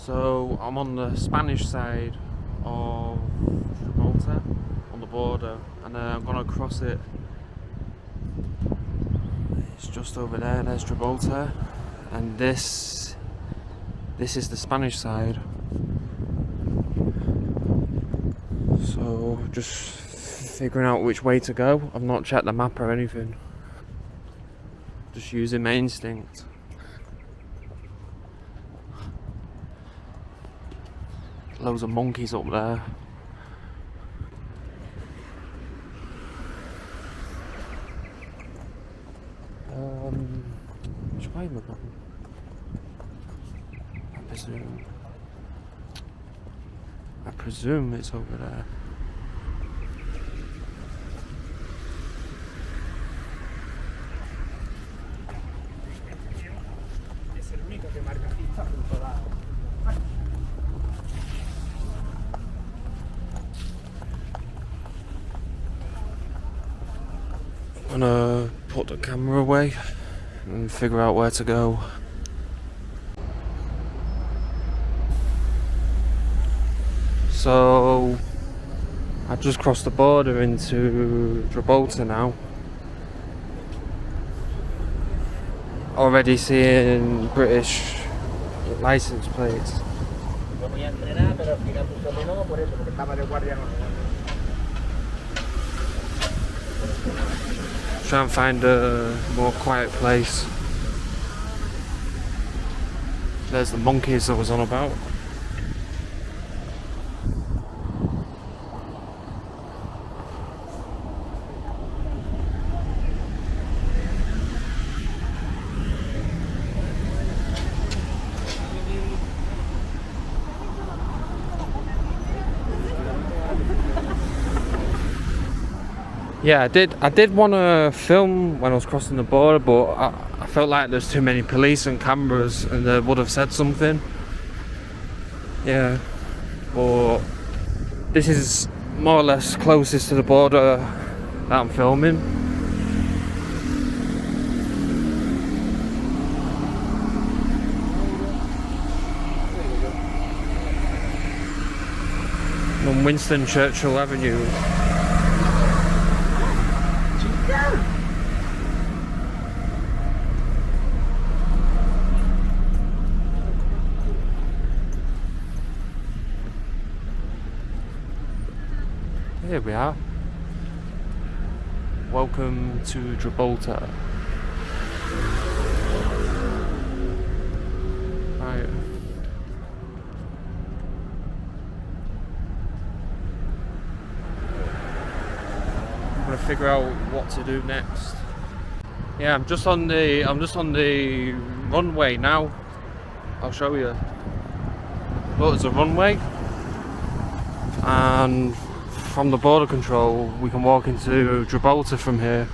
So I'm on the Spanish side of Gibraltar, on the border, and I'm gonna cross it. It's just over there. There's Gibraltar, and this is the Spanish side. So just figuring out which way to go. I've not checked the map or anything. Just using my instinct. Loads of monkeys up there. Which way am I going? I presume it's over there. I'm gonna put the camera away and figure out where to go. So I've just crossed the border into Gibraltar now. Already seeing British license plates. Try and find a more quiet place. There's the monkeys I was on about. Yeah, I did want to film when I was crossing the border, but I felt like there's too many police and cameras and they would have said something. Yeah, but this is more or less closest to the border that I'm filming. On Winston Churchill Avenue. Here we are. Welcome to Gibraltar. Right. I'm gonna figure out what to do next. Yeah, I'm just on the runway now. I'll show you. Look, there's a runway, and from the border control we can walk into Gibraltar from here.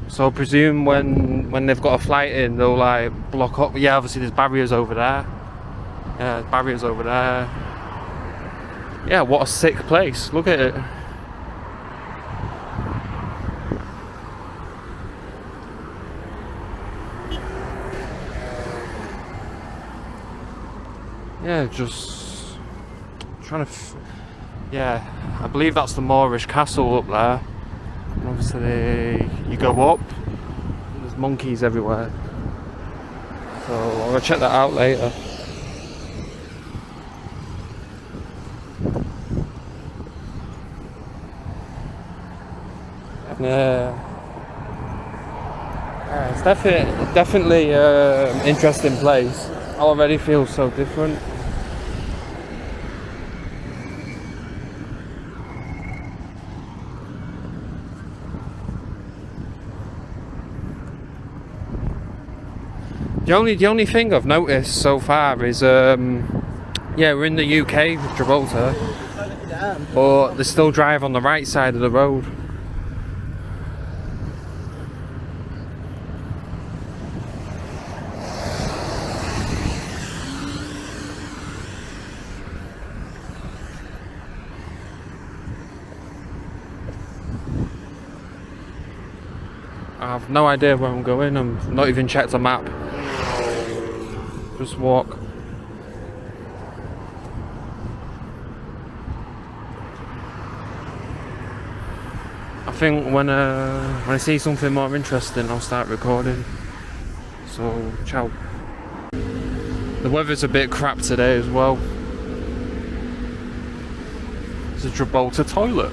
So I presume when they've got a flight in, they'll like block up. Yeah, obviously there's barriers over there. Yeah, there's barriers over there. Yeah, what a sick place. Look at it. Yeah, just trying to. Yeah, I believe that's the Moorish castle up there. And obviously, you go up, and there's monkeys everywhere. So I'm gonna check that out later. And yeah, it's definitely an interesting place. I already feel so different. The only thing I've noticed so far is, yeah, we're in the UK, Gibraltar, but they still drive on the right side of the road. I have no idea where I'm going. I'm not even checked a map. Just walk. I think when I see something more interesting, I'll start recording. So, ciao. The weather's a bit crap today as well. It's a Gibraltar toilet.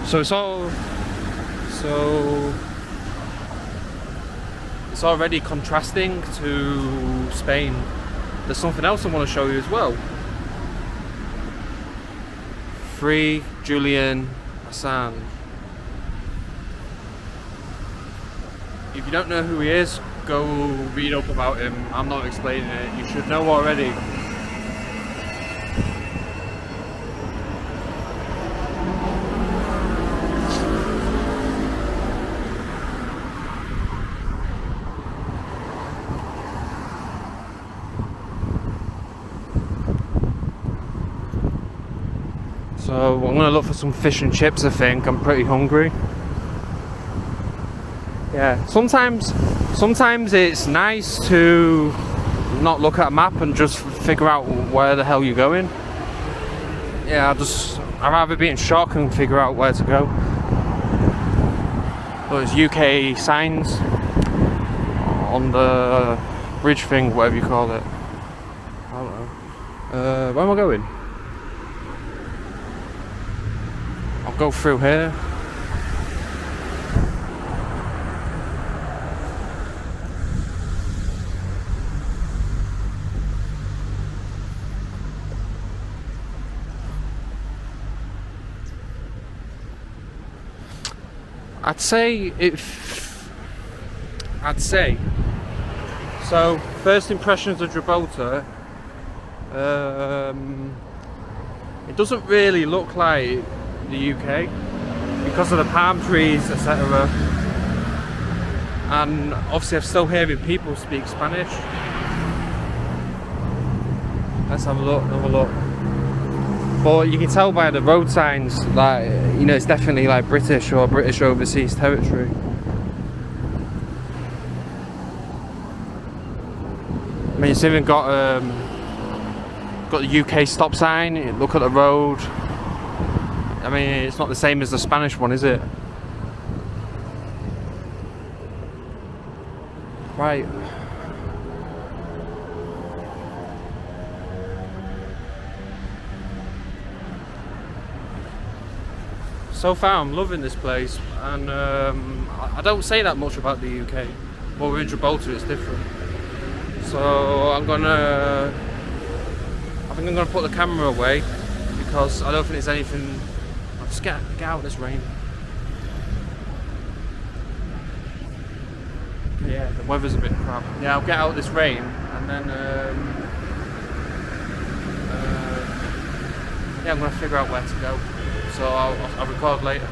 So it's already contrasting to Spain. There's something else I want to show you as well. Free Julian Assange. If you don't know who he is, go read up about him. I'm not explaining it. You should know already. So I'm gonna look for some fish and chips. I think I'm pretty hungry. Yeah, sometimes it's nice to not look at a map and just figure out where the hell you're going. Yeah, I'd rather be in shock and figure out where to go. There's UK signs on the bridge thing, whatever you call it. I don't know. Where am I going? I'll go through here. I'd say so. First impressions of Gibraltar, it doesn't really look like the UK because of the palm trees, etc. And obviously I'm still hearing people speak Spanish. Let's have a look. But you can tell by the road signs that, you know, it's definitely like British or British overseas territory. I mean, it's even got the UK stop sign. Look at the road. I mean, it's not the same as the Spanish one, is it? Right. So far I'm loving this place, and I don't say that much about the UK. Well, we're in Gibraltar, it's different. So I think I'm gonna put the camera away because I don't think there's anything. I'll just get out of this rain. Yeah, the weather's a bit crap. Yeah, I'll get out of this rain and then yeah, I'm gonna figure out where to go. So I'll record later.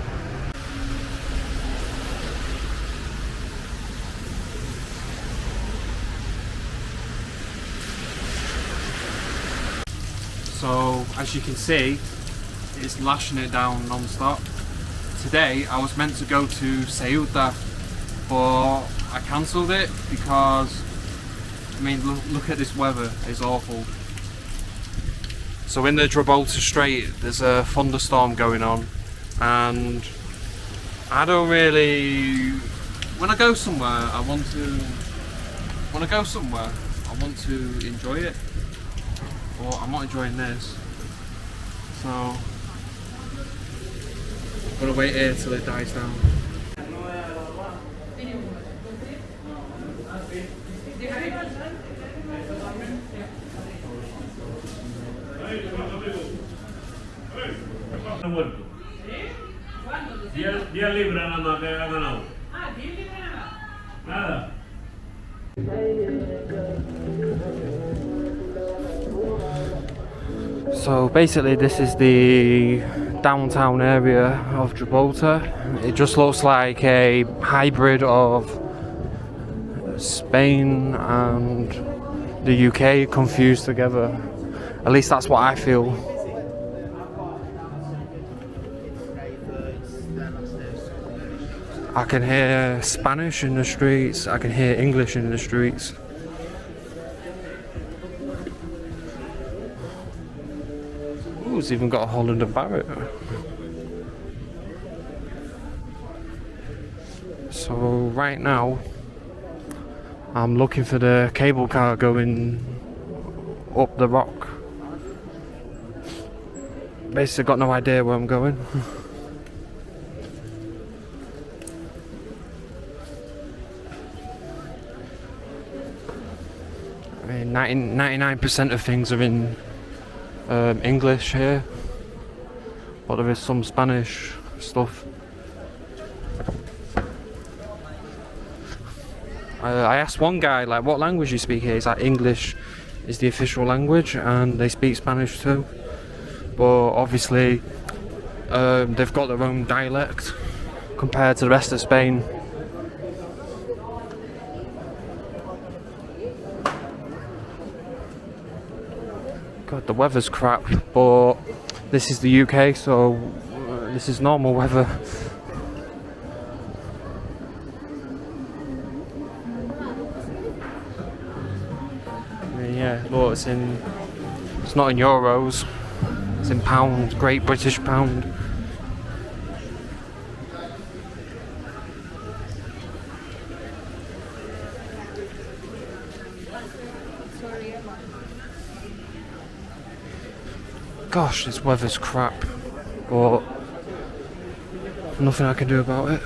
So as you can see, it's lashing it down non-stop. Today I was meant to go to Ceuta, but I cancelled it because, I mean, look at this weather, it's awful. So in the Gibraltar Strait there's a thunderstorm going on, and I don't really, when I go somewhere I want to enjoy it, but I'm not enjoying this. So I'm gonna wait here till it dies down. Muerto. 10 libras nada más que ha ganado. Ah, 10 libras nada. So basically this is the downtown area of Gibraltar. It just looks like a hybrid of Spain and the UK confused together. At least that's what I feel. I can hear Spanish in the streets, I can hear English in the streets. Ooh, it's even got a Holland and Barrett. So right now, I'm looking for the cable car going up the rock. Basically got no idea where I'm going. I mean, 99% of things are in English here, but there is some Spanish stuff. I asked one guy, like, what language you speak here? He's like, English is the official language, and they speak Spanish too. But obviously, they've got their own dialect compared to the rest of Spain. God, the weather's crap, but this is the UK, so this is normal weather. I mean, yeah, look, it's not in euros, it's in pounds, Great British pound. Gosh, this weather's crap, but nothing I can do about it.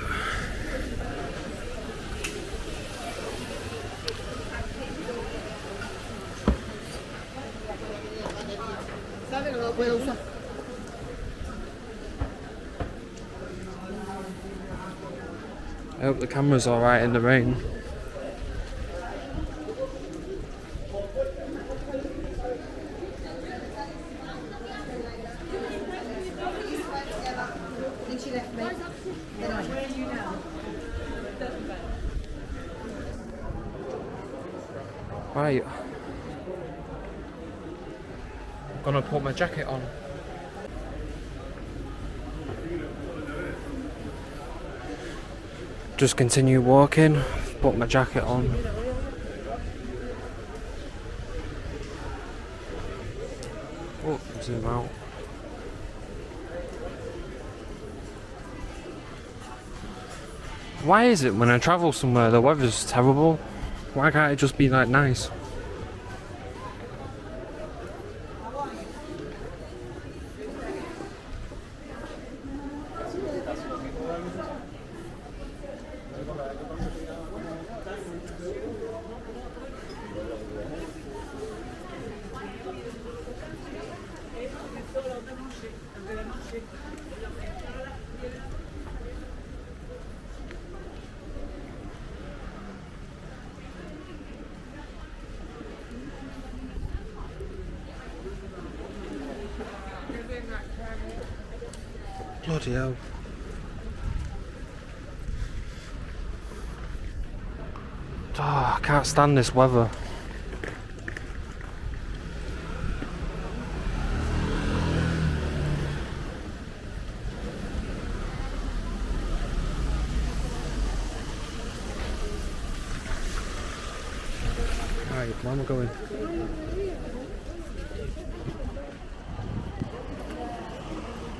I hope the camera's alright in the rain. Right, I'm gonna put my jacket on. Just continue walking, put my jacket on. Oh, zoom out. Why is it when I travel somewhere the weather's terrible? Why can't it just be like nice? Bloody hell. Oh, I can't stand this weather. Right, where am I going?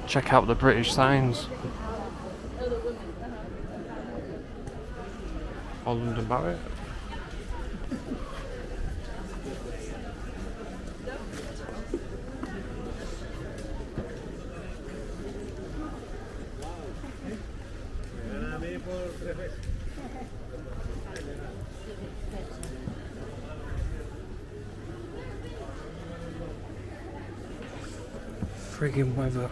Check out the British signs. Holland and Barrett. Friggin' weather.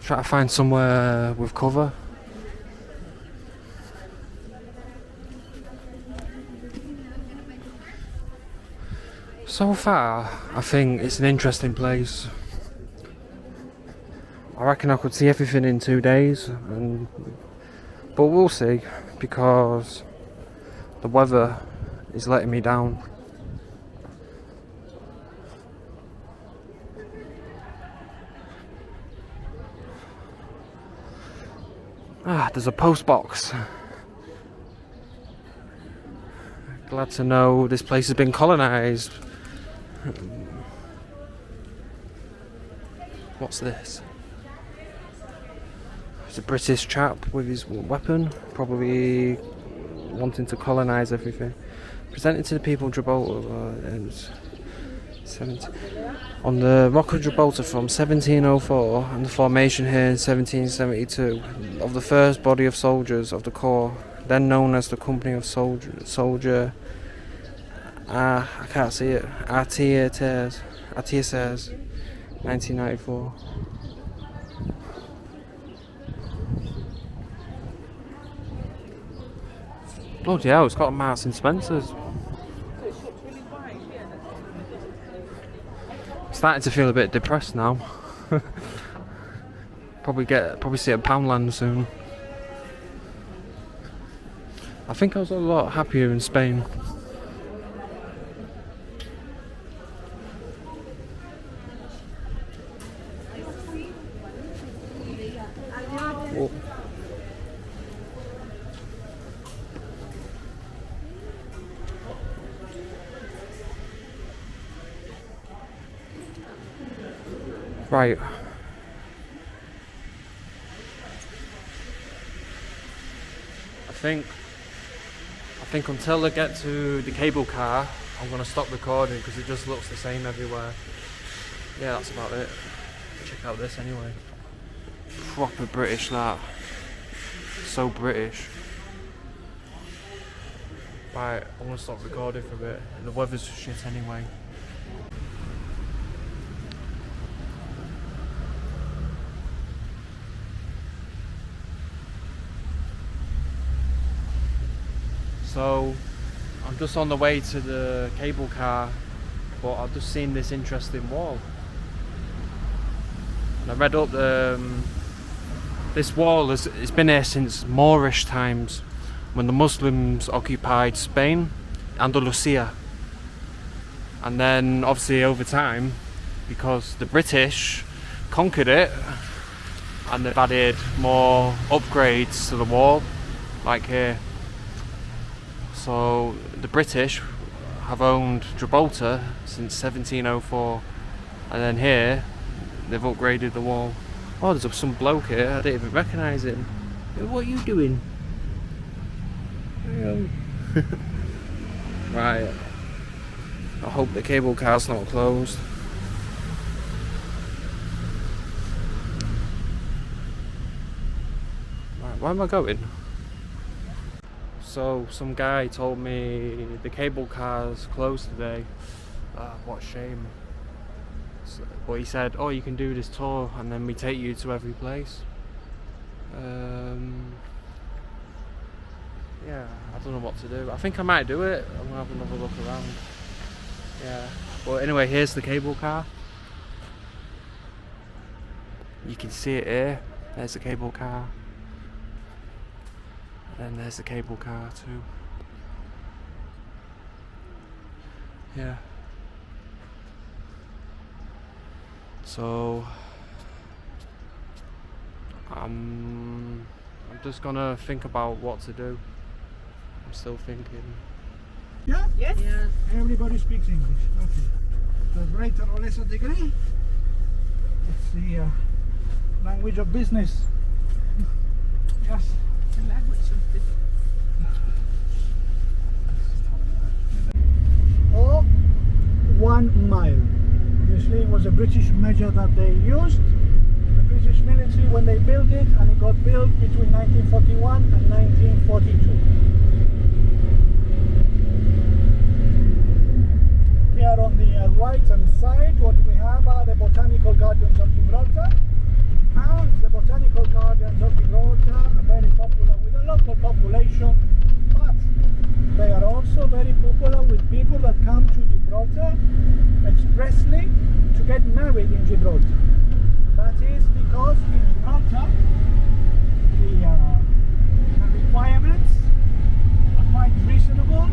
Try to find somewhere with cover. So far, I think it's an interesting place. I reckon I could see everything in 2 days, but we'll see, because the weather He's letting me down. Ah, there's a post box. Glad to know this place has been colonised. What's this? It's a British chap with his weapon, probably wanting to colonise everything. Presented to the people of Gibraltar on the Rock of Gibraltar from 1704 and the formation here in 1772 of the first body of soldiers of the corps, then known as the Company of Soldier. I can't see it. Attains, 1994. Bloody hell, it's got a Marks and Spencer's. Starting to feel a bit depressed now. Probably see a Poundland soon. I think I was a lot happier in Spain. Oh. Right. I think until I get to the cable car, I'm gonna stop recording because it just looks the same everywhere. Yeah, that's about it. Check out this anyway. Proper British, that. So British. Right, I'm gonna stop recording for a bit. The weather's shit anyway. So, I'm just on the way to the cable car, but I've just seen this interesting wall. And I read up this wall it's been here since Moorish times, when the Muslims occupied Spain, Andalusia. And then obviously over time, because the British conquered it, and they've added more upgrades to the wall, like here. So the British have owned Gibraltar since 1704, and then here they've upgraded the wall. Oh, there's some bloke here, I didn't even recognise him. What are you doing? Right, I hope the cable car's not closed. Right, where am I going? So some guy told me the cable car's closed today. What a shame. So, but he said, oh, you can do this tour and then we take you to every place. Yeah, I don't know what to do. I think I might do it. I'm gonna have another look around. Yeah. But anyway, here's the cable car. You can see it here. There's the cable car. And there's the cable car too. Yeah. So I'm just gonna think about what to do. I'm still thinking. Yeah? Yes? Yeah. Everybody speaks English. Okay. The greater or lesser degree, it's the language of business. Yes. The language of business. Or 1 mile. Obviously, it was a British measure that they used. The British military, when they built it, and it got built between 1941 and 1942. Here on the right hand side, what we have are the Botanical Gardens of Gibraltar. And the Botanical Gardens of Gibraltar are very popular with the local population, but they are also very popular with people that come to Gibraltar expressly to get married in Gibraltar. And that is because in Gibraltar the requirements are quite reasonable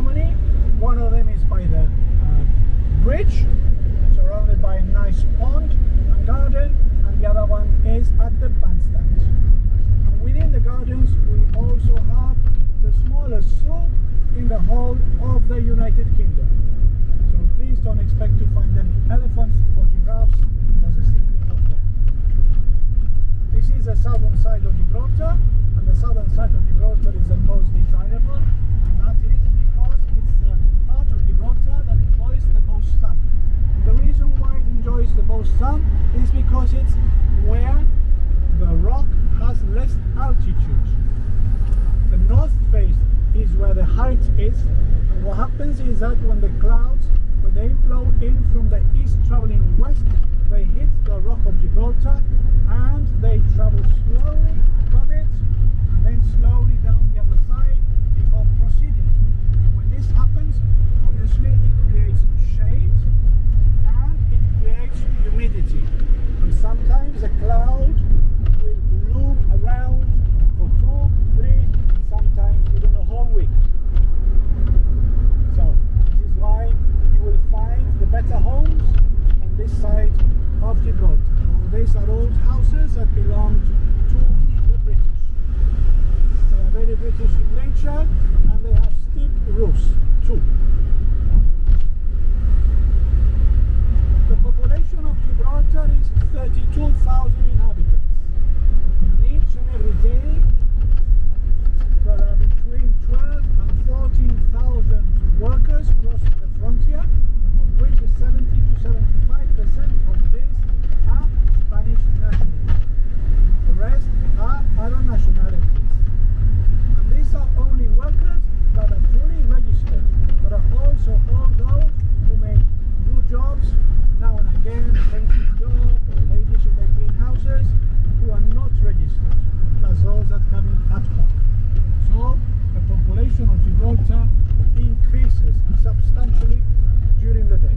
Germany. One of them is by the bridge, surrounded by a nice pond and garden, and the other one is at the bandstand. And within the gardens we also have the smallest zoo in the whole of the United Kingdom. So please don't expect to find any elephants or giraffes, because they're simply not there. This is the southern side of Gibraltar, and the southern side of Gibraltar is the most desirable, and that is because it's the part of Gibraltar that enjoys the most sun. And the reason why it enjoys the most sun is because it's where the rock has less altitude. The north face is where the height is, and what happens is that when the clouds, when they blow in from the east traveling west, they hit the rock of Gibraltar and they travel slowly above it and then slowly down the other side before proceeding. And when this happens, obviously it creates shade and it creates humidity, and sometimes a cloud will loom around for 2, 3, and sometimes even a whole week. So this is why you will find the better homes on this side of Gibraltar. All these are old houses that belonged to the British. They are very British in nature, and they have steep roofs too. The population of Gibraltar is 32,000 inhabitants. And each and every day there are between 12 and 14,000 workers crossing the frontier, of which 70 to 75% of these are Spanish nationals. The rest are other nationalities. And these are only workers that are fully registered. There are also all those who may do jobs now and again, painting job, or ladies who may clean houses, who are not registered, as those that come in ad hoc. So the population of Gibraltar increases substantially during the day.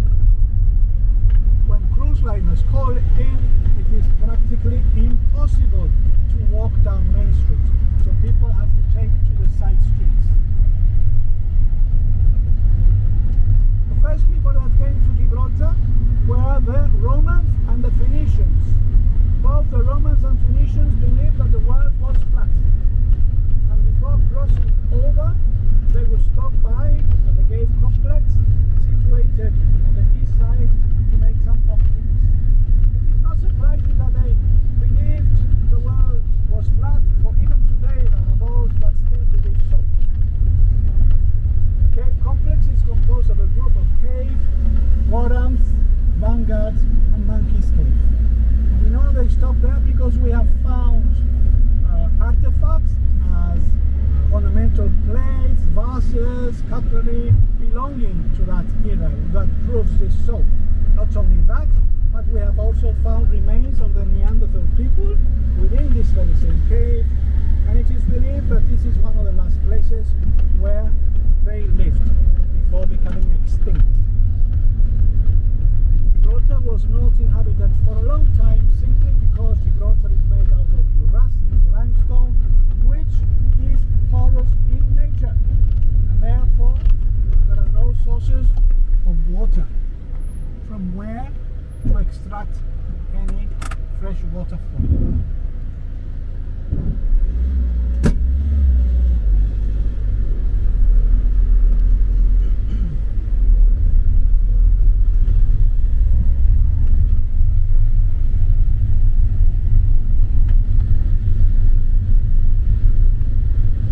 When cruise liners call in, it is practically impossible to walk down Main Street, so people have to take to the side streets. The first people that came to Gibraltar were the Romans and the Phoenicians. Both the Romans and Phoenicians believed that the world was flat, and before crossing over they would stop by at the cave complex situated on the east side to make some offerings. It is not surprising that they believed the world was flat, for even today there are those that still believe so. The cave complex is composed of a group of cave, Warams, Vanguards and Monkey's Cave. And we know they stopped there because we have found artifacts as ornamental plates, vases, cutlery belonging to that era that proves this so. Not only that, but we have also found remains of the Neanderthal people within this very same cave, and it is believed that this is one of the last places where they lived before becoming extinct. Gibraltar was not inhabited for a long time simply because Gibraltar is made out of Jurassic limestone, which is porous in nature, and therefore there are no sources of water from where to extract any fresh water from.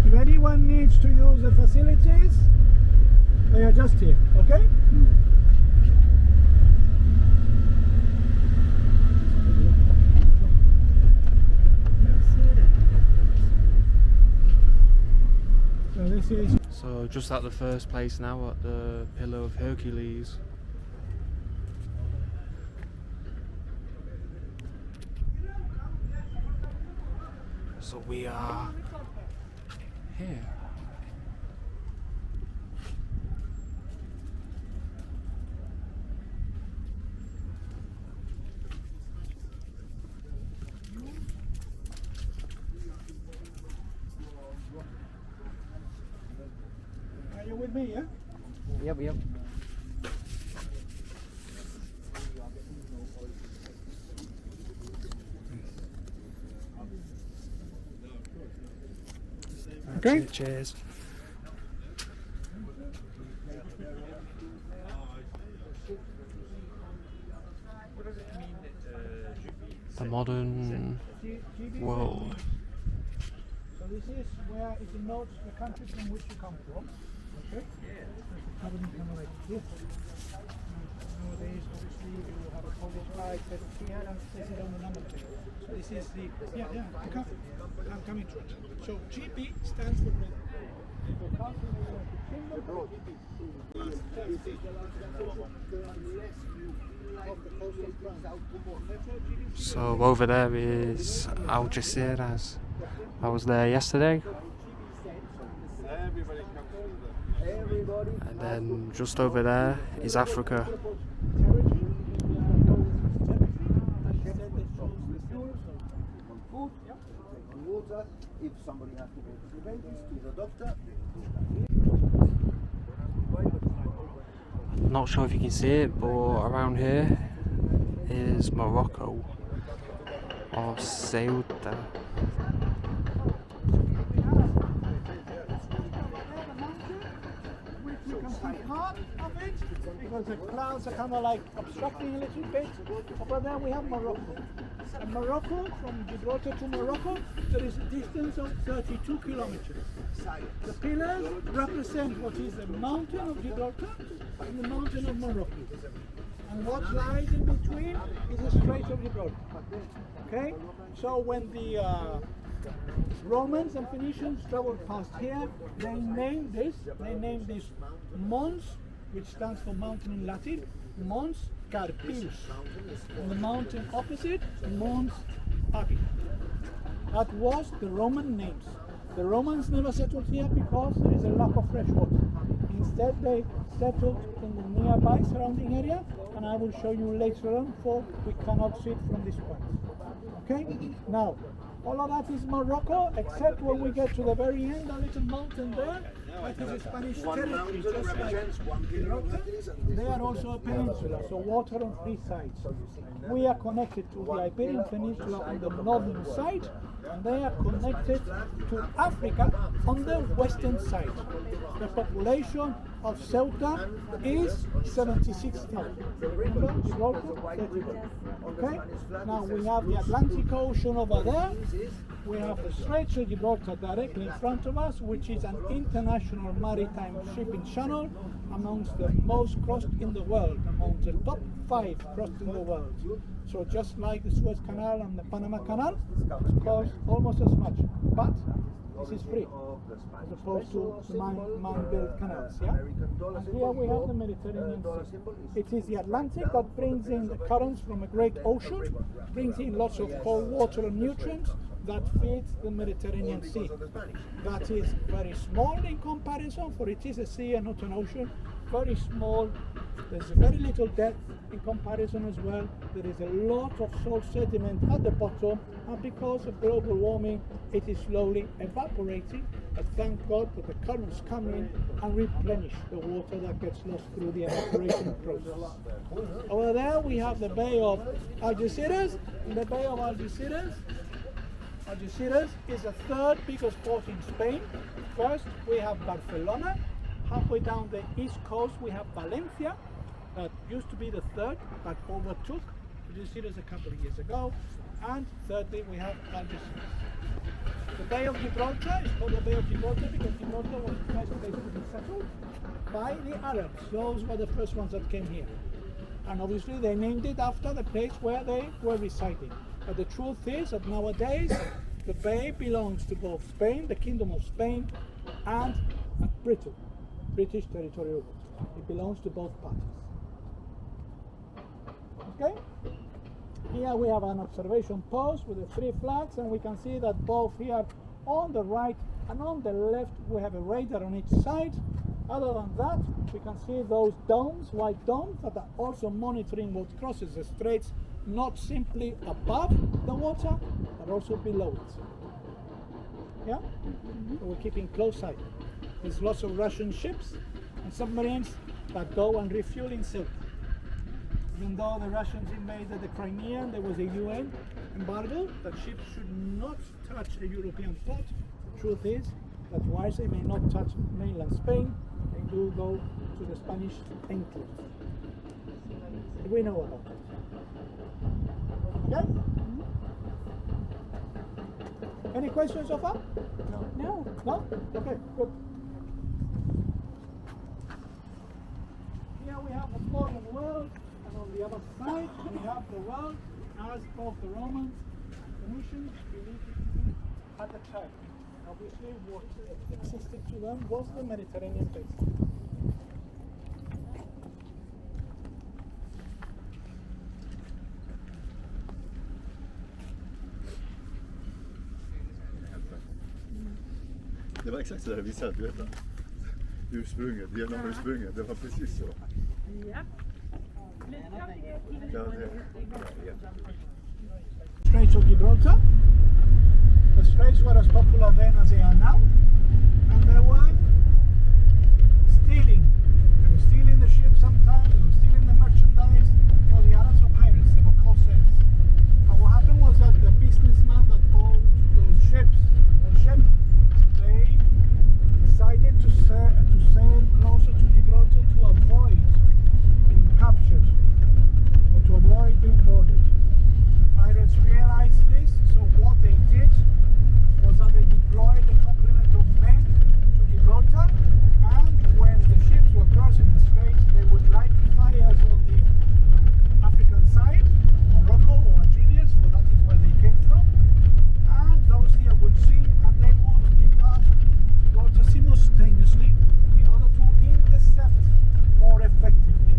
If anyone needs to use the facilities, they are just here, okay? So just at the first place now, at the Pillar of Hercules. So we are here. Are you with me, yeah? Yep, yep. Okay. Cheers. The modern world. So this is where it denotes the country from which you come from. Okay? Kind of like this. Nowadays, obviously, you have a Polish flag set here and says it on the number plate. So this is the I'm coming to it. So GB stands for the country So over there is Algeciras. I was there yesterday. And then just over there is Africa. Water, if somebody has to go to the dentist, to the doctor. I'm not sure if you can see it, but around here is Morocco or Ceuta. You can see part of it because the clouds are kind of like obstructing a little bit. Over there we have Morocco. And Morocco, from Gibraltar to Morocco, there is a distance of 32 kilometers. The pillars represent what is the mountain of Gibraltar and the mountain of Morocco. And what lies in between is the Strait of Gibraltar. Okay? So when the Romans and Phoenicians traveled past here, they named this Mons, which stands for mountain in Latin, Mons Carpius. And the mountain opposite, Mons Agi. That was the Roman names. The Romans never settled here because there is a lack of fresh water. Instead, they settled in the nearby surrounding area, and I will show you later on, for we cannot see it from this point. Okay? Now, all of that is Morocco, except when we get to the very end, a little mountain there, that is a Spanish territory, just like Gibraltar. They are also a peninsula, so water on three sides. We are connected to the Iberian Peninsula on the northern side, and they are connected to Africa on the western side. The population of Ceuta is 76,000. Remember, Gibraltar, 30,000. Okay? Now we have the Atlantic Ocean over there. We have the Strait of Gibraltar directly in front of us, which is an international maritime shipping channel, amongst the most crossed in the world, among the top 5 crossed in the world. So just like the Suez Canal and the Panama Canal, it costs almost as much, but this is free, as opposed to the man-built canals. Yeah? And here we have the Mediterranean Sea. It is the Atlantic that brings in the currents from a great ocean, brings in lots of cold water and nutrients that feeds the Mediterranean Sea. That is very small in comparison, for it is a sea and not an ocean. Very small. There's very little depth in comparison as well. There is a lot of salt sediment at the bottom, and because of global warming, it is slowly evaporating. But thank God that the currents come in and replenish the water that gets lost through the evaporation process. Over there we have the Bay of Algeciras. In the Bay of Algeciras is the third biggest port in Spain. First we have Barcelona. Halfway down the east coast we have Valencia, that used to be the third but overtook Algeciras a couple of years ago. And thirdly we have Algeciras. The Bay of Gibraltar is called the Bay of Gibraltar because Gibraltar was the first place to be settled by the Arabs. Those were the first ones that came here. And obviously they named it after the place where they were residing. But the truth is that nowadays the bay belongs to both Spain, the Kingdom of Spain, and Britain, British territorial waters. It belongs to both parties. Okay? Here we have an observation post with the 3 flags, and we can see that both here on the right and on the left we have a radar on each side. Other than that, we can see those domes, white domes, that are also monitoring what crosses the straits, not simply above the water, but also below it. Yeah? So we're keeping close sight. There's lots of Russian ships and submarines that go and refuel in Ceuta. Even though the Russians invaded the Crimea and there was a UN embargo that ships should not touch a European port, the truth is that whilst they may not touch mainland Spain, they do go to the Spanish enclaves. We know about that. Okay? Any questions so far? No. No? Okay, good. Here we have the modern world, and on the other side we have the world as both the Romans and Phoenicians believed it to be at the time. Obviously, what existed to them was the Mediterranean basin. Det var exakt så där vi sa, du vet. Ursprunget, genom ursprunget, det var precis så. Ja. Ja, Straits of Gibraltar. The straits were as popular then as they are now, and they were stealing. They were stealing the ships sometimes, they were stealing the merchandise for the Arabs or pirates. They were corsairs. And what happened was that the businessman that owned those ships, they decided to sail closer to Gibraltar to avoid being captured or to avoid being boarded. The pirates realized this, so what they did was that they deployed a complement of men to Gibraltar, and when the ships were crossing the strait, they would light fires on the African side, Morocco or Algeciras, for that is where they came from, and those here would see and they would depart Gibraltar simultaneously in order to intercept more effectively.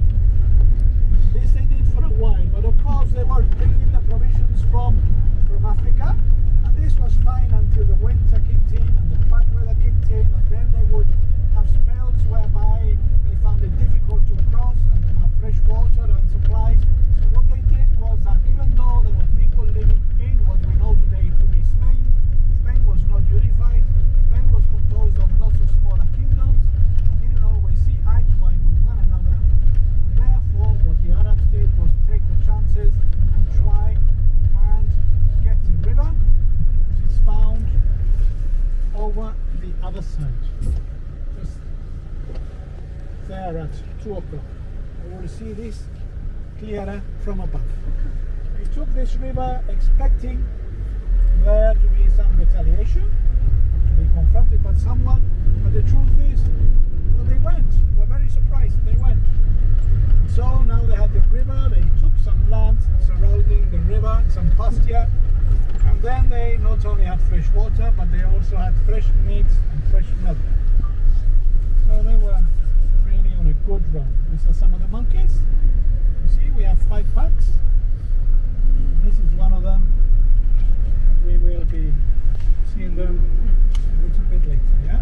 This they did for a while, but of course they were bringing the provisions from Africa, and this was fine until the winter kicked in and the bad weather kicked in, and then they would have spells whereby they found it difficult to cross and to have fresh water and supplies. So what they did was that even though there were people living in what we know today to be Spain, Spain was not unified. Spain was composed of lots of smaller kingdoms and didn't always see eye to eye with one another. Therefore, what the Arabs did was take the chances and try and get the river, which is found over the other side. Just there at 2 o'clock. You will see this clearer from above. They took this river expecting there to be some retaliation, to be confronted by someone, but the truth is that they went. We're very surprised they went. So now they had the river, they took some land surrounding the river, some pasture, and then they not only had fresh water, but they also had fresh meat and fresh milk. So they were really on a good run. These are some of the monkeys. You see, we have 5 packs. This is one of them. We will be seeing them a little bit later, yeah?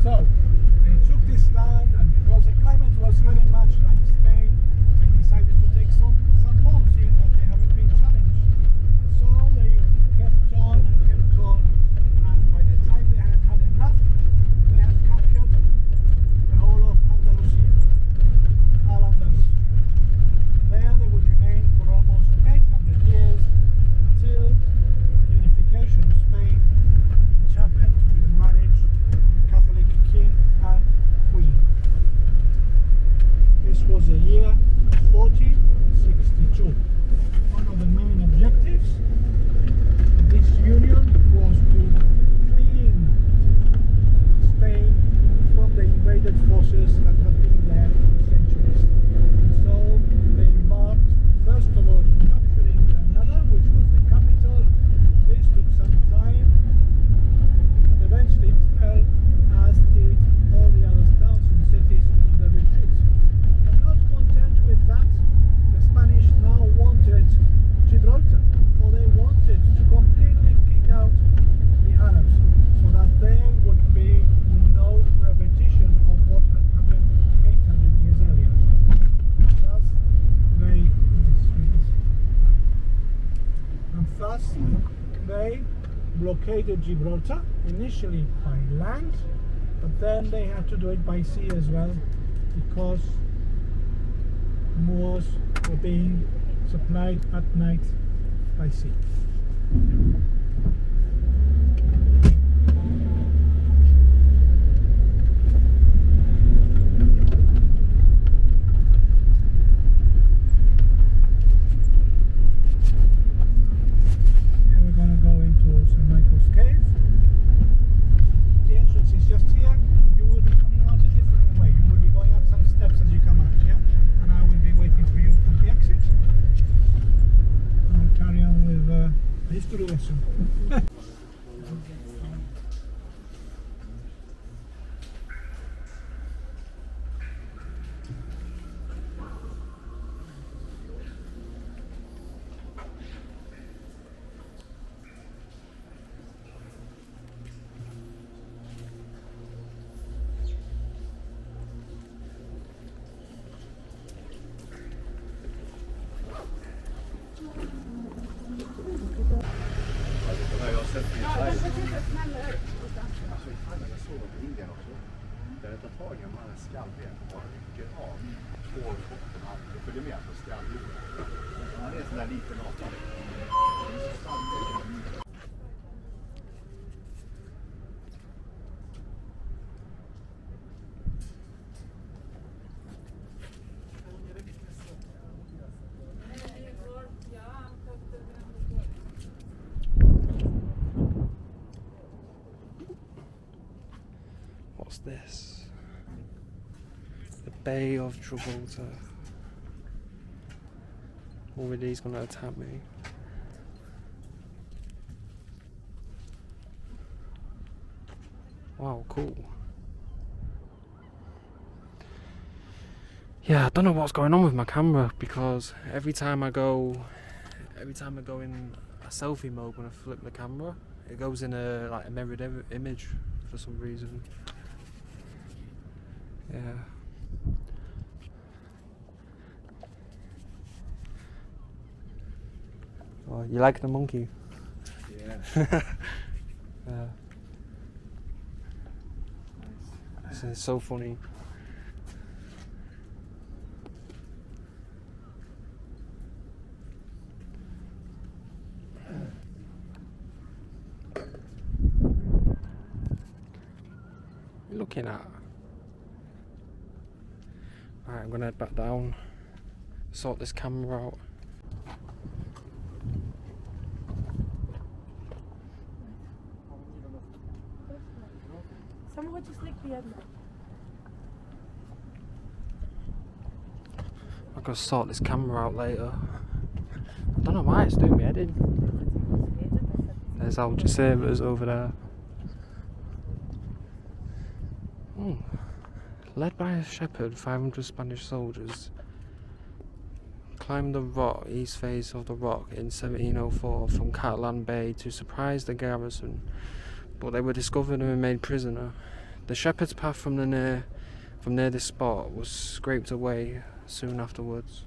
So, they took this land, and because the climate was very much like Spain, they decided to take some more, seeing that they haven't been challenged. So they kept on, and by the time they had had enough, they had captured the whole of Andalusia, Al-Andalus. There they would remain for almost 800 years until the unification of Spain, which happened with the marriage of the Catholic king and queen. This was the year 1462. One of the main objectives of this union was to clean Spain from the invaded forces that had been there for centuries. And so they embarked first of all in capturing Granada, which was the capital. This took some time, but eventually it fell, as did all the other towns and cities under retreat. But not content with that, the Spanish now wanted Gibraltar, for they wanted to completely kick out the Arabs, so that there would be no repetition of what had happened 800 years earlier. Thus they blockaded Gibraltar, initially by land, But then they had to do it by sea as well, because Moors were being supplied at night by sea. What's this? The Bay of Gibraltar. Already he's gonna attack me. Wow, cool. Yeah, I don't know what's going on with my camera, because every time I go in a selfie mode when I flip the camera, it goes in a mirrored image for some reason. Yeah. Oh, you like the monkey? Yeah. Yeah. It's so funny. What are you looking at? Alright, I'm gonna head back down, sort this camera out. I've got to sort this camera out later. I don't know why it's doing me head in. There's Algeciras over there. Led by a shepherd, 500 Spanish soldiers climbed the rock, east face of the rock in 1704 from Catalan Bay to surprise the garrison, but they were discovered and made prisoner. The shepherd's path from near this spot was scraped away soon afterwards.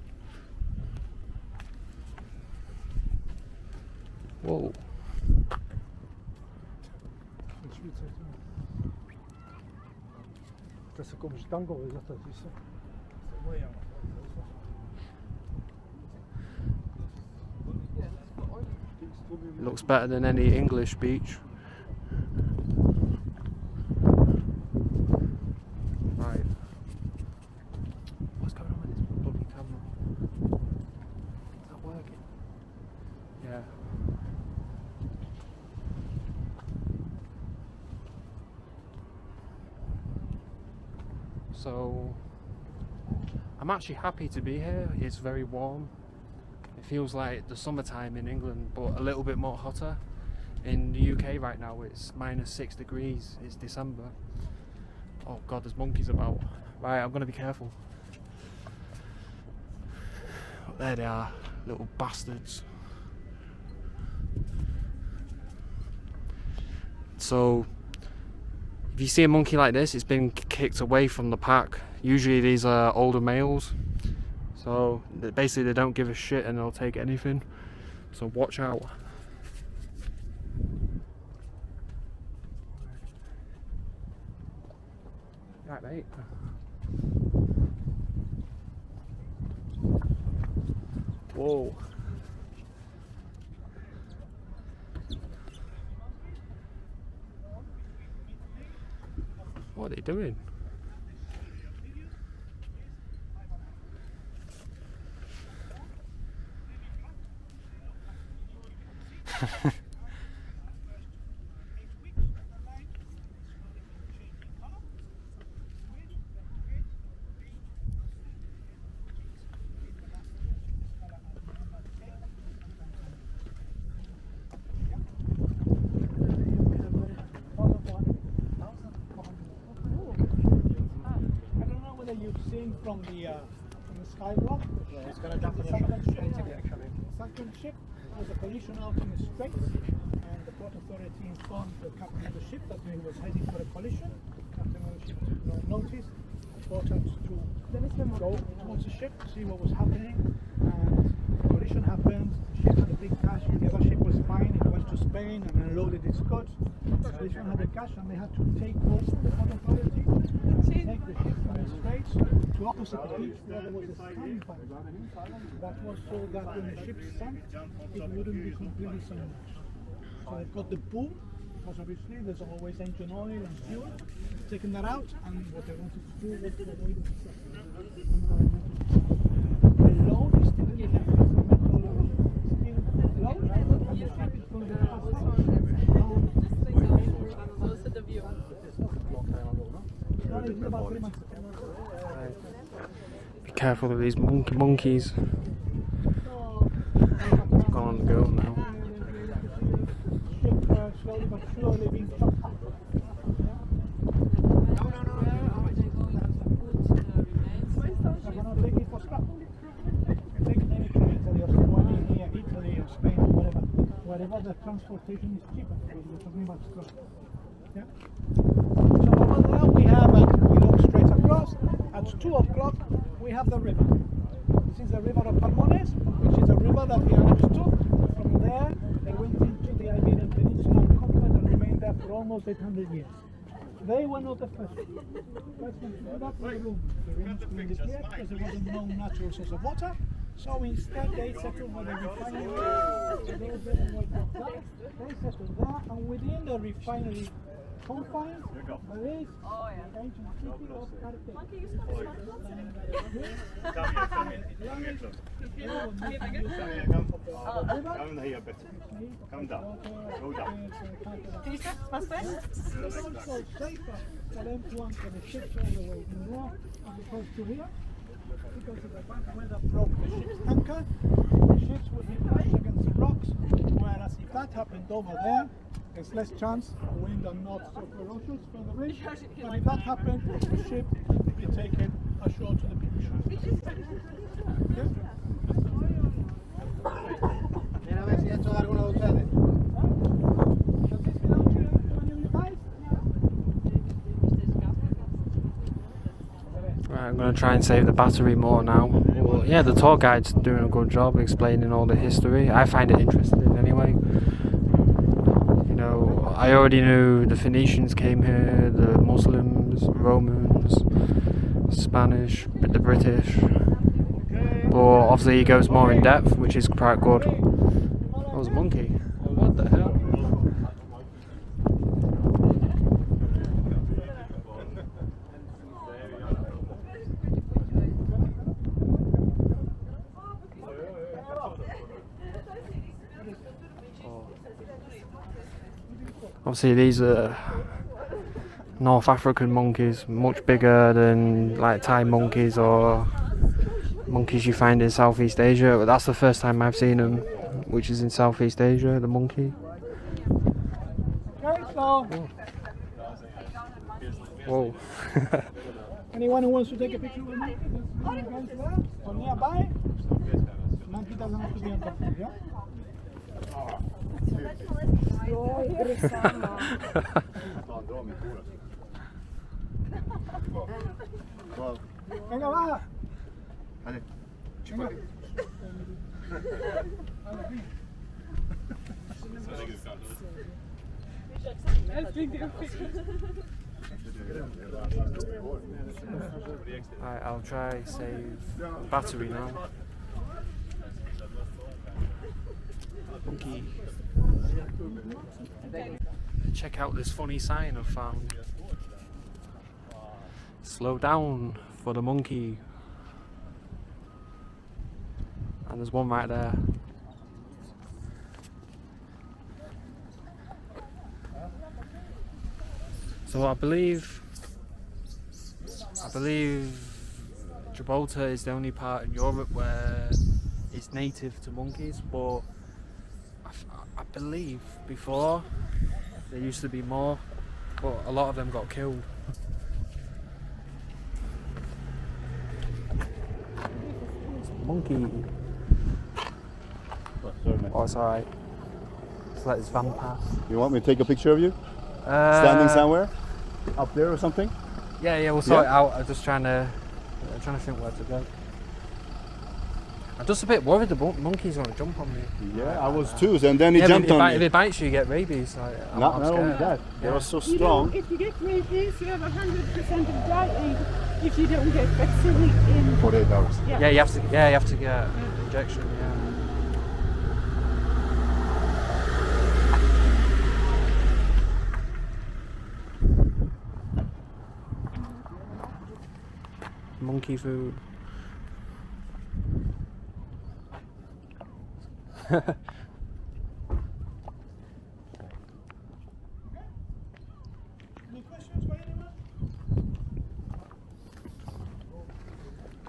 Whoa. It looks better than any English beach. Right. What's going on with this bloody camera? Is that working? Yeah. So I'm actually happy to be here. It's very warm. It feels like the summertime in England, but a little bit more hotter. In the UK right now it's -6 degrees. It's December. Oh god, there's monkeys about. Right, I'm gonna be careful. Oh, there they are, little bastards. So if you see a monkey like this, it's been kicked away from the pack. Usually these are older males, so basically they don't give a shit and they'll take anything, so watch out. Great. Whoa. What are they doing? You've seen from the skyrock. Yeah, it's going to jump in the second ship was a collision out in the straits, and the port authority informed the captain of the ship that he was heading for a collision. Captain of the ship took no notice, brought us to go towards the ship to see what was happening, and the collision happened. The ship had a big crash, and the other ship was fine. It went to Spain and unloaded its goods. The collision had a crash, and they had to take over the port authority. Take the ship from the straits to opposite the beach where there was a sandbank. That was so that when the ship sank, it wouldn't be completely submerged. So they've got the boom, because obviously there's always engine oil and fuel. Taking that out, and what they wanted to do was to avoid the The load is still in the ship. Still load, and the ship is going to pass Be careful of these monkeys. It's gone on the go now. Slowly but surely being chopped up. They're going to take it for scrap. Take it any to Italy or somewhere near Italy or Spain or whatever. Wherever the transportation is cheaper. We're talking about scrap. Yeah? So over there we have, we look straight across, at 2 o'clock we have the river. This is the river of Palmones, which is a river that the Arabs took. From there they went into the Iberian Peninsula and conquered and remained there for almost 800 years. They were not the first. First one to do that were the Romans. The Romans couldn't declare because there was no natural source of water. So instead they settled where the refinery they settled there, and within the refinery confines there is the ancient city of Come here, better. Come down. Go down. It's also safer for them to anchor the ships all the way from there as opposed to here, because if the bad weather broke the ship's anchor, the ships would be crushed against the rocks, whereas if that happened over there, there's less chance, the wind are not so ferocious for the reef, but if that happened, the ship would be taken ashore to the beach. Okay? Mira a ver si esto es alguno de ustedes. Does this belong to any of you guys? Right, I'm going to try and save the battery more now. Well, yeah, the tour guide's doing a good job explaining all the history. I find it interesting anyway. You know, I already knew the Phoenicians came here, the Muslims, Romans, Spanish, the British. But obviously he goes more in depth, which is quite good. That was a monkey. What the hell? Obviously these are North African monkeys, much bigger than like Thai monkeys or monkeys you find in Southeast Asia. But that's the first time I've seen them, which is in Southeast Asia, the monkey. Okay, so Whoa. anyone who wants to take a picture with me, there's guys there or nearby. Monkey doesn't have to be on top of you, yeah? Venga, va. Vale. Venga. Alright, I'll try save battery now. Monkey. Check out this funny sign I've found. Slow down for the monkey. And there's one right there. So I believe Gibraltar is the only part in Europe where it's native to monkeys, but I believe before there used to be more, but a lot of them got killed. Monkey. Oh, it's alright. Let's let this van pass. You want me to take a picture of you? Standing somewhere? Up there or something? Yeah, we'll sort it out. I'm just trying to think where to go. I'm just a bit worried the monkey's going to jump on me. Yeah, I was too, and then he jumped on me. If it bites you, you get rabies. I'm Not only that, they are so strong. If you get rabies, you have 100% of dying if you don't get vaccine in 48 hours. Yeah, you have to get an injection. Yeah. Monkey food. Any questions by anyone?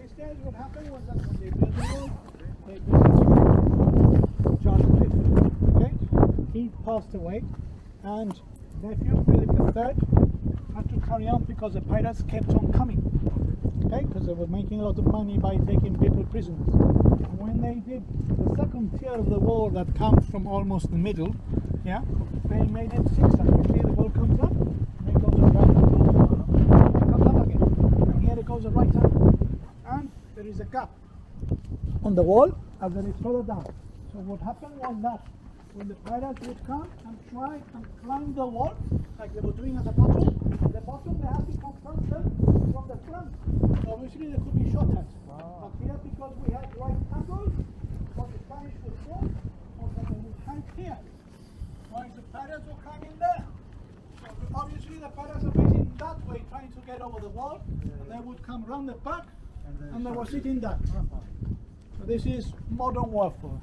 These days what happened was that when they built the wall, they built it John V. Okay? He passed away, and nephew Philip III had to carry on because the pirates kept on coming. Okay? Because they were making a lot of money by taking people prisoners. And when they did the second tier of the wall that comes from almost the middle, yeah, they made it zigzag. You see the wall comes up, and it goes a right angle, and it comes up again. And here it goes a right angle. And there is a gap on the wall, and then it's further down. So what happened was that when the pirates would come and try and climb the wall, like they were doing at the bottom they had to confront them from the front. So obviously they could be shot at. But here, because we had right angles, what the Spanish would do was that they would hang here, while the pirates were hanging there. So obviously the pirates are facing that way, trying to get over the wall, and they would come round the back, and they were sitting there. So this is modern warfare.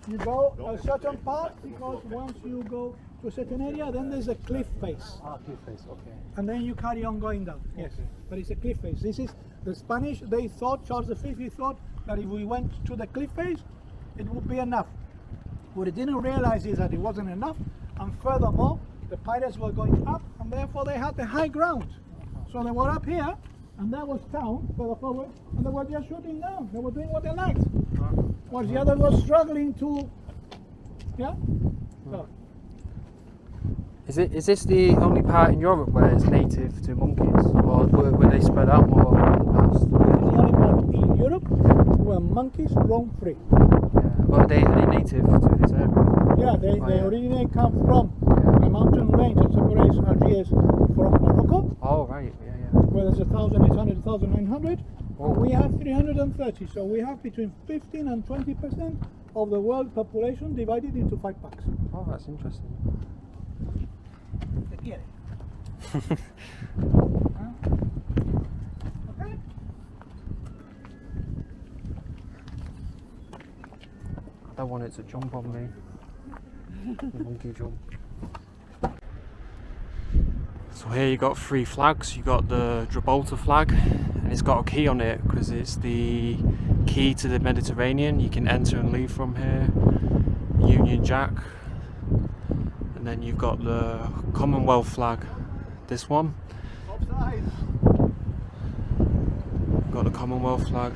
You go a certain part, because once you go to a certain area, then there's a cliff face. Cliff face, okay. And then you carry on going down. Yes, but it's a cliff face. This is the Spanish. They thought, Charles V, he thought that if we went to the cliff face, it would be enough. What he didn't realize is that it wasn't enough, and furthermore, the pirates were going up, and therefore they had the high ground. So they were up here, and there was town further forward, and they were just shooting down. They were doing what they liked. While the others were struggling to, yeah. So. Is this the only part in Europe where it's native to monkeys, or were they spread out more in the past? This is the only part in Europe where monkeys roam free. Yeah. Well, are they native to this area? Yeah, they originally come from the mountain range that separates Algeciras from Morocco. Oh, right, yeah. Where there's 1,800, 1,900. And we have 330, so we have between 15 and 20% of the world population divided into 5 packs. Oh, that's interesting. They get it. Okay? I don't want it to jump on me. The monkey jump. So here you got 3 flags. You got the Gibraltar flag, and it's got a key on it because it's the key to the Mediterranean. You can enter and leave from here. Union Jack, and then you've got the Commonwealth flag. This one. Got the Commonwealth flag.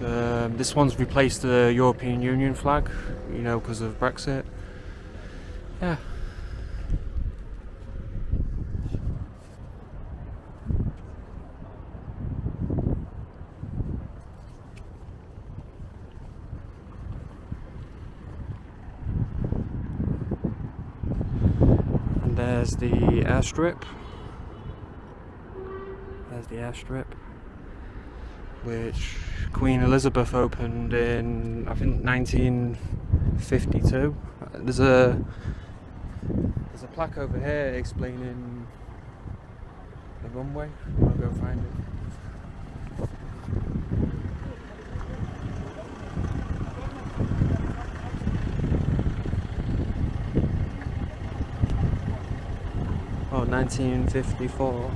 This one's replaced the European Union flag, you know, because of Brexit. Yeah. There's the airstrip. There's the airstrip, which Queen Elizabeth opened in, I think, 1952. There's a plaque over here explaining the runway. I'll go find it. Oh, 1954.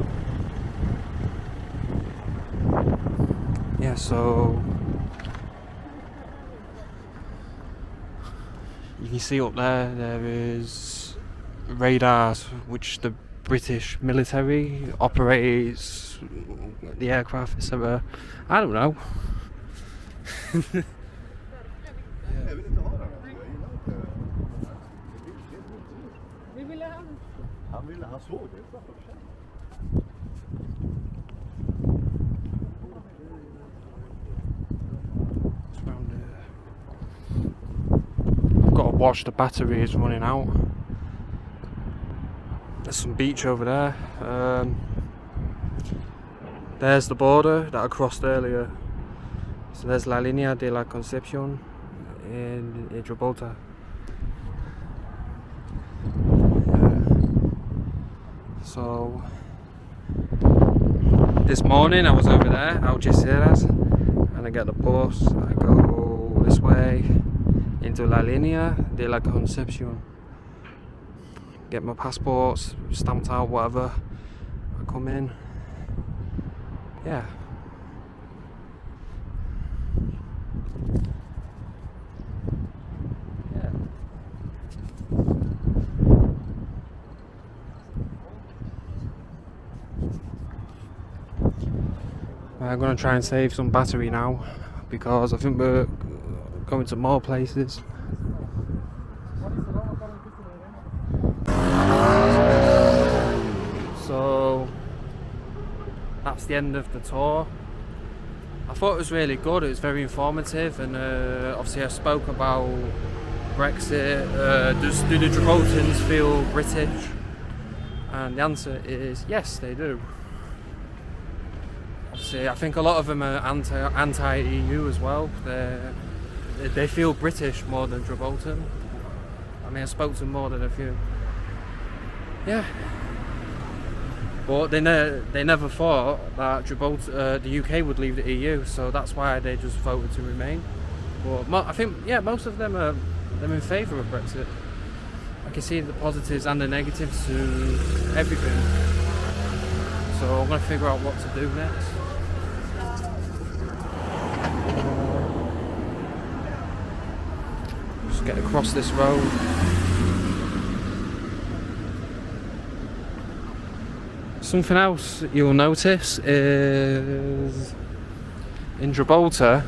Yeah, so you can see up there, there is radars which the British military operates the aircraft, etc. I don't know. Han ville, han såg det. I've got to watch the battery is running out. There's some beach over there. There's the border that I crossed earlier. So there's La Línea de la Concepción in Gibraltar. So this morning I was over there, Algeciras, and I get the bus. I go this way into La Línea de la Concepción. Get my passports stamped out, whatever. I come in. Yeah. I'm gonna try and save some battery now because I think we're going to more places. So that's the end of the tour. I thought it was really good, it was very informative, and obviously I spoke about Brexit. Do the Gibraltarians feel British? And the answer is yes, they do. Obviously, I think a lot of them are anti-EU as well. They feel British more than Gibraltar. I mean, I spoke to more than a few. Yeah. But they never thought that Gibraltar, the UK would leave the EU, so that's why they just voted to remain. But I think, yeah, most of them are in favour of Brexit. I can see the positives and the negatives to everything. So I'm going to figure out what to do next. Just get across this road. Something else you'll notice is in Gibraltar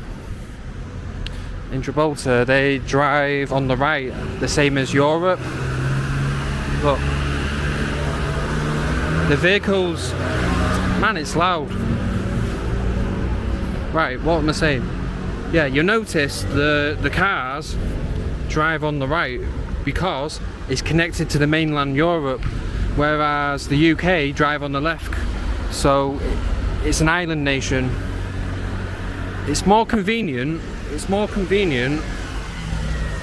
they drive on the right, the same as Europe. Look, the vehicles, man, it's loud. Right, what am I saying? Yeah, you notice the cars drive on the right because it's connected to the mainland Europe, whereas the UK drive on the left. So it's an island nation. It's more convenient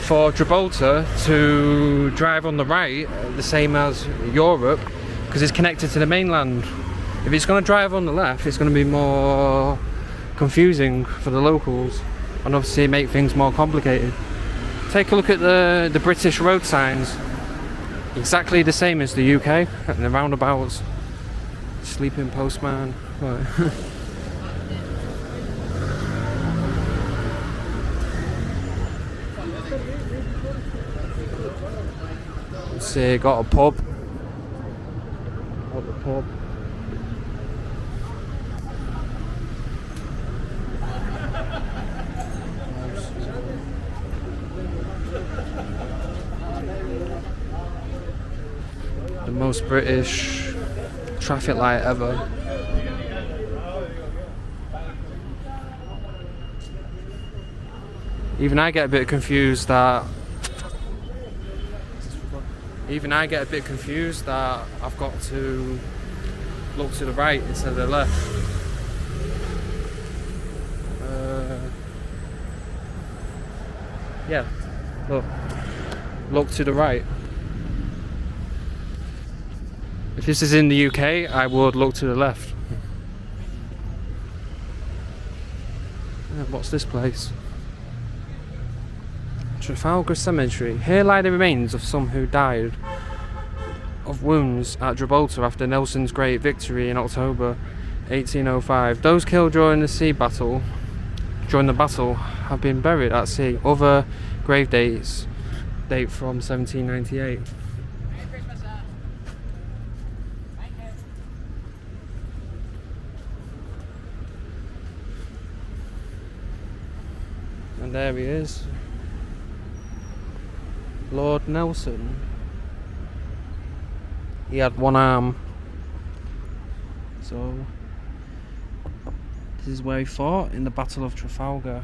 for Gibraltar to drive on the right, the same as Europe, because it's connected to the mainland. If it's going to drive on the left, it's going to be more confusing for the locals, and obviously make things more complicated. Take a look at the British road signs. Exactly the same as the UK, and the roundabouts. Sleeping postman. Right. Let's see, got a pub. Got the pub. The most British traffic light ever. Even I get a bit confused that Even I get a bit confused that I've got to look to the right instead of the left. Yeah, look to the right. If this is in the UK, I would look to the left. What's this place? Trafalgar Cemetery. Here lie the remains of some who died of wounds at Gibraltar after Nelson's great victory in October 1805. Those killed during the battle have been buried at sea. Other grave dates date from 1798. And there he is, Lord Nelson. He had one arm, so this is where he fought in the Battle of Trafalgar.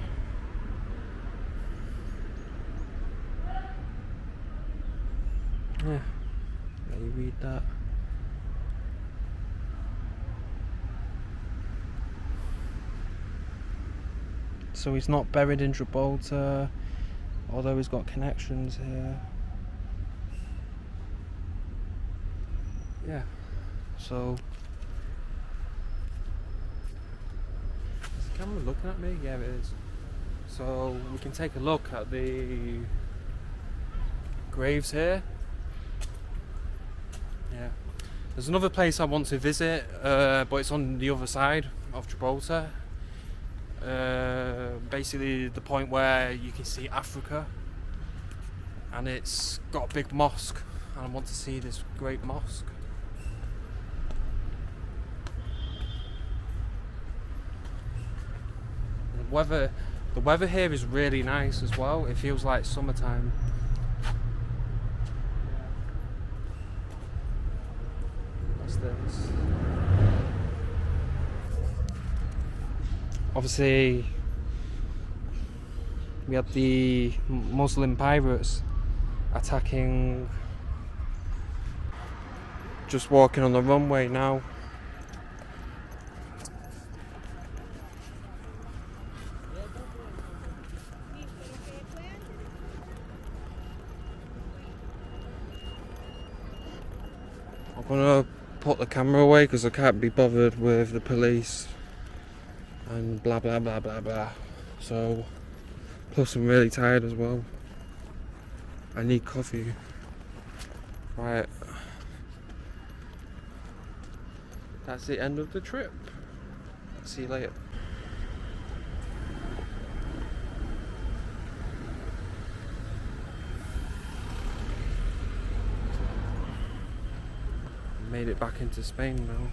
Yeah, let you read that. So he's not buried in Gibraltar, although he's got connections here. Yeah, so is the camera looking at me? Yeah, it is. So we can take a look at the graves here. Yeah, there's another place I want to visit, but it's on the other side of Gibraltar. Basically the point where you can see Africa, and it's got a big mosque, and I want to see this great mosque. The weather here is really nice as well. It feels like summertime. What's this? Obviously, we had the Muslim pirates attacking. Just walking on the runway now. I'm gonna put the camera away because I can't be bothered with the police and blah blah blah blah blah. So, plus I'm really tired as well. I need coffee. Right. That's the end of the trip. See you later. Made it back into Spain now.